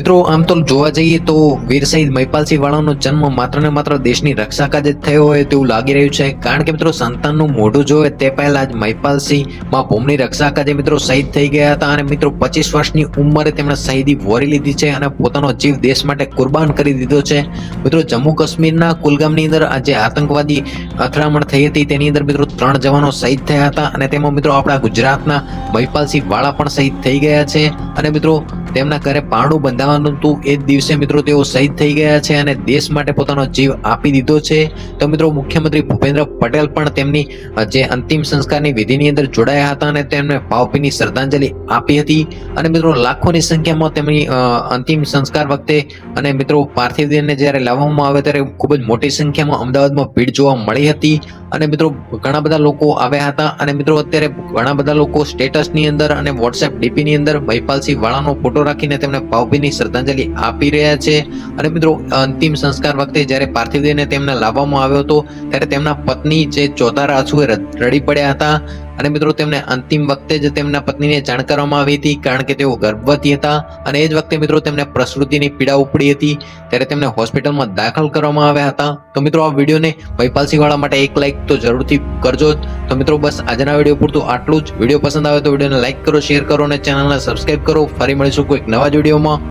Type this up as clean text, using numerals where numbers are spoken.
મિત્રો આમ તો જોવા જઈએ તો વીર શહીદ મહિપાલસિંહ વાળાનો જન્મ માત્ર ને માત્ર દેશની રક્ષા કાજે થયો હોય તેવું લાગી રહ્યું છે, કારણ કે મિત્રો સંતાનનું મોઢું જોવે તે પહેલા જ મહિપાલસિંહ માં ભૂમિની રક્ષા કાજે મિત્રો શહીદ થઈ ગયા હતા અને મિત્રો 25 વર્ષની ઉંમરે તેમણે શહીદી વોરી લીધી છે અને પોતાનો જીવ દેશ માટે કુરબાન કરી દીધો છે। મિત્રો જમ્મુ કાશ્મીરના કુલગામની અંદર આજે આતંકવાદી અથડામણ થઈ હતી તેની અંદર મિત્રો 3 જવાનો શહીદ થયા હતા અને તેમાં મિત્રો આપણા ગુજરાતના મહિપાલસિંહ વાળા પણ શહીદ થઈ ગયા છે અને મિત્રો તેમના ઘરે પારણું બંધાવવાનું હતું એ જ દિવસે મિત્રો તેઓ શહીદ થઈ ગયા છે અને દેશ માટે પોતાનો જીવ આપી દીધો છે। તો મિત્રો મુખ્યમંત્રી ભૂપેન્દ્ર પટેલ પણ તેમની જે અંતિમ સંસ્કારની વિધિની અંદર જોડાયા હતા અને તેમને ભાવભીની શ્રદ્ધાંજલિ આપી હતી અને મિત્રો લાખોની સંખ્યામાં તેમની અંતિમ સંસ્કાર વખતે અને મિત્રો પાર્થિવ દેહને જ્યારે લાવવામાં આવે ત્યારે ખૂબ જ મોટી સંખ્યામાં અમદાવાદમાં ભીડ જોવા મળી હતી અને મિત્રો ઘણા બધા લોકો આવ્યા હતા અને મિત્રો અત્યારે ઘણા બધા લોકો સ્ટેટસની અંદર અને વોટ્સએપ ડીપીની અંદર મહિપાલસિંહ વાળાનો ફોટો રાખીને તેમને ભાવભીની શ્રદ્ધાંજલિ આપી રહ્યા છે અને મિત્રો અંતિમ સંસ્કાર વખતે જ્યારે પાર્થિવ દેહને તેમને લાવવામાં આવ્યો હતો ત્યારે તેમના પત્ની જે ચોધારા આંસુએ રડી પડ્યા હતા અને મિત્રો તેમને અંતિમ વખતે જ તેમના પત્નીને જાણ કરવામાં આવી હતી, કારણ કે તેઓ ગર્ભવતી હતા અને એ જ વખતે મિત્રો તેમને પ્રસૂતિની પીડા ઉપડી હતી ત્યારે તેમને હોસ્પિટલમાં દાખલ કરવામાં આવ્યા હતા। તો મિત્રો આ વિડીયોને મહિપાલસિંહ વાળા માટે એક લાઈક તો જરૂરથી કરજો। તો મિત્રો બસ આજના વિડીયો પૂરતું આટલું જ। વિડીયો પસંદ આવે તો વિડીયોને લાઈક કરો, શેર કરો અને ચેનલને સબસ્ક્રાઇબ કરો। ફરી મળીશું કોઈક નવા જ વિડીયોમાં।